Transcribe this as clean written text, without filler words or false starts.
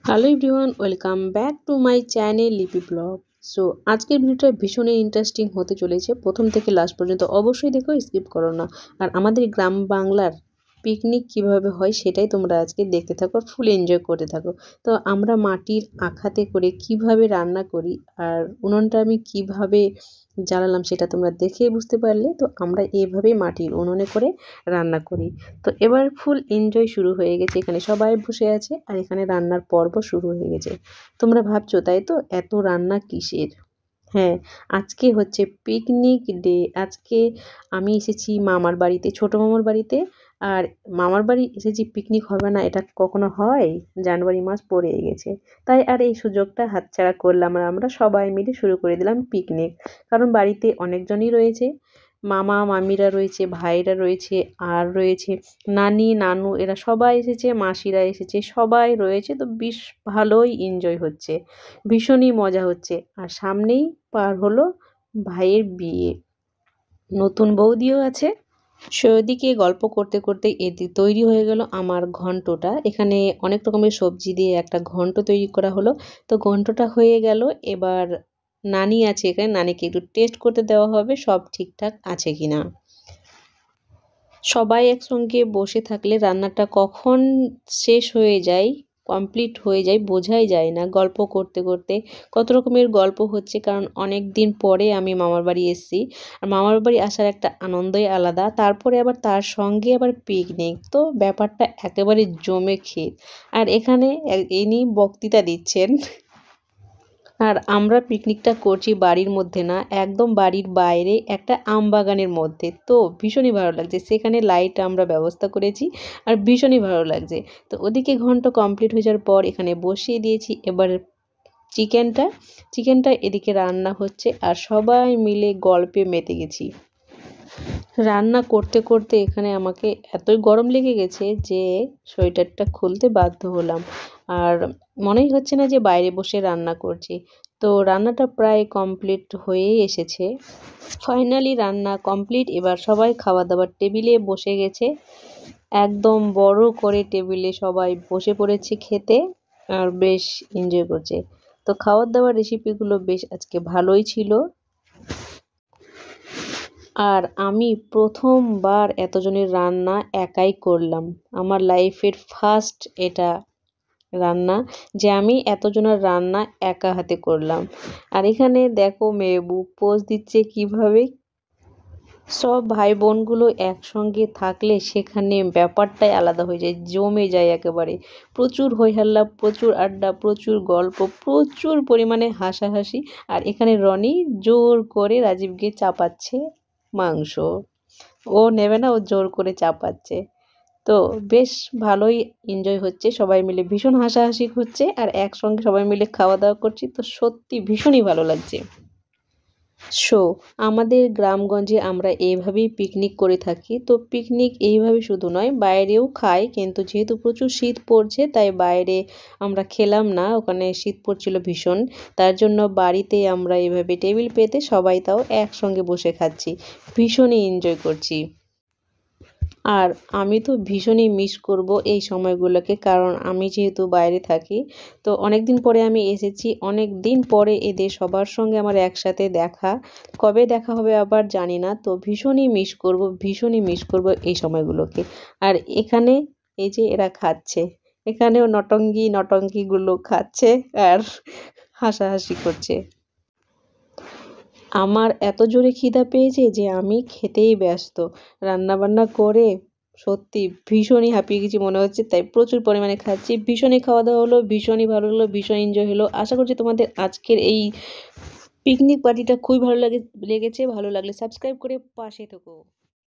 Hello everyone, welcome back to my channel লিপি blog. So আজকের ভিডিওটা ভীষণই ইন্টারেস্টিং হতে চলেছে। প্রথম থেকে লাস্ট পর্যন্ত অবশ্যই দেখো, স্কিপ করো না। আর আমাদের গ্রাম বাংলার পিকনিক কিভাবে হয় সেটাই তোমরা আজকে দেখতে থাকো, ফুল এনজয় করতে থাকো। তো আমরা মাটির আখাতে করে কিভাবে রান্না করি আর উনুনটা আমি কিভাবে জ্বালালাম সেটা তোমরা দেখেই বুঝতে পারলে। তো আমরা এইভাবেই মাটির উনুনে করে রান্না করি। তো এবার ফুল এনজয় শুরু হয়ে গেছে, এখানে সবাই বসে আছে আর এখানে রান্নার পর্ব শুরু হয়ে গেছে। তোমরা ভাবছো তাই তো, এত রান্না কিসের? হ্যাঁ, আজকে হচ্ছে পিকনিক ডে। আজকে আমি এসেছি মামার বাড়িতে, ছোট মামার বাড়িতে। আর মামার বাড়ি এসেছি, পিকনিক হবে না এটা কখনো হয়? জানুয়ারি মাস পড়ে গেছে, তাই আর এই সুযোগটা হাতছাড়া করলাম আর আমরা সবাই মিলে শুরু করে দিলাম পিকনিক। কারণ বাড়িতে অনেকজনই রয়েছে, মামা মামিরা রয়েছে, ভাইরা রয়েছে, আর রয়েছে নানি নানু, এরা সবাই এসেছে, মাসিরা এসেছে, সবাই রয়েছে। তো বেশ ভালোই এনজয় হচ্ছে, ভীষণই মজা হচ্ছে। আর সামনেই পার হলো ভাইয়ের বিয়ে, নতুন বৌদিও আছে। সেদিকে গল্প করতে করতে এদিকে তৈরি হয়ে গেল আমার ঘন্টটা। এখানে অনেক রকমের সবজি দিয়ে একটা ঘন্ট তৈরি করা হলো। তো ঘন্টটা হয়ে গেল। এবার নানি আছে এখানে, নানিকে একটু টেস্ট করতে দেওয়া হবে সব ঠিকঠাক আছে কিনা। সবাই একসঙ্গে বসে থাকলে রান্নাটা কখন শেষ হয়ে যায়, কমপ্লিট হয়ে যায় বোঝাই যায় না। গল্প করতে করতে কত রকমের গল্প হচ্ছে, কারণ অনেক দিন পরে আমি মামার বাড়ি এসেছি। আর মামার বাড়ি আসার একটা আনন্দই আলাদা, তারপরে আবার তার সঙ্গে আবার পিকনিক, তো ব্যাপারটা একেবারে জমে ক্ষীর। আর এখানে ইনি বক্তৃতা দিচ্ছেন। আর আমরা পিকনিকটা করছি বাড়ির মধ্যে না, একদম বাড়ির বাইরে একটা আম বাগানের মধ্যে। তো ভীষণই ভালো লাগছে, সেখানে লাইট আমরা ব্যবস্থা করেছি আর ভীষণই ভালো লাগছে। তো ওদিকে ঘন্ট কমপ্লিট হয়ে যাওয়ার পর এখানে বসিয়ে দিয়েছি এবার চিকেনটা এদিকে রান্না হচ্ছে আর সবাই মিলে গল্পে মেতে গেছি। রান্না করতে করতে এখানে আমাকে এতই গরম লেগে গেছে যে সোয়েটারটা খুলতে বাধ্য হলাম। আর মনেই হচ্ছে না যে বাইরে বসে রান্না করছি। তো রান্নাটা প্রায় কমপ্লিট হয়েই এসেছে, ফাইনালি রান্না কমপ্লিট। এবার সবাই খাওয়া দাওয়ার টেবিলে বসে গেছে, একদম বড় করে টেবিলে সবাই বসে পড়েছে খেতে আর বেশ এনজয় করছে। তো খাওয়ার দাওয়ার রেসিপিগুলো বেশ আজকে ভালোই ছিল। আর আমি প্রথমবার এতজনের রান্না একাই করলাম, আমার লাইফের ফার্স্ট এটা রান্না, যে আমি এতজনের রান্না একা হাতে করলাম। আর এখানে দেখো মেহবুব পোজ দিচ্ছে কিভাবে। সব ভাই বোনগুলো একসঙ্গে থাকলে সেখানে ব্যাপারটাই আলাদা হয়ে যায়, জমে যায় একেবারে। প্রচুর হইহাল্লা, প্রচুর আড্ডা, প্রচুর গল্প, প্রচুর পরিমাণে হাসাহাসি। আর এখানে রনি জোর করে রাজীবকে চাপাচ্ছে মাংস, ও নেবে না, ও জোর করে চাপাচ্ছে। তো বেশ ভালোই এনজয় হচ্ছে, সবাই মিলে ভীষণ হাসাহাসি হচ্ছে আর একসঙ্গে সবাই মিলে খাওয়া দাওয়া করছি। তো সত্যি ভীষণই ভালো লাগছে। সো আমাদের গ্রামগঞ্জে আমরা এইভাবেই পিকনিক করে থাকি। তো পিকনিক এইভাবে শুধু নয়, বাইরেও খাই, কিন্তু যেহেতু প্রচুর শীত পড়ছে তাই বাইরে আমরা খেলাম না, ওখানে শীত পড়ছিল ভীষণ। তার জন্য বাড়িতেই আমরা এইভাবে টেবিল পেতে সবাই তাও একসঙ্গে বসে খাচ্ছি, ভীষণই এনজয় করছি। আর আমি তো ভীষণই মিস করব এই সময়গুলোকে, কারণ আমি যেহেতু বাইরে থাকি। তো অনেক দিন পরে আমি এসেছি, অনেক দিন পরে এদের সবার সঙ্গে আমার একসাথে দেখা, কবে দেখা হবে আবার জানি না। তো ভীষণই মিস করব, ভীষণই মিস করব এই সময়গুলোকে। আর এখানে এই যে এরা খাচ্ছে, এখানেও নটঙ্গিগুলো খাচ্ছে আর হাসাহাসি করছে। আমার এত জোরে খিদা পেয়েছে যে আমি খেতেই ব্যস্ত, রান্নাবান্না করে সত্যি ভীষণই হাঁপিয়ে গেছি মনে হচ্ছে, তাই প্রচুর পরিমাণে খাচ্ছি। ভীষণই খাওয়া দাওয়া হলো, ভীষণই ভালো হলো, ভীষণ এনজয় হলো। আশা করছি তোমাদের আজকের এই পিকনিক পার্টিটা খুবই ভালো লেগেছে। ভালো লাগলে সাবস্ক্রাইব করে পাশে থেকো।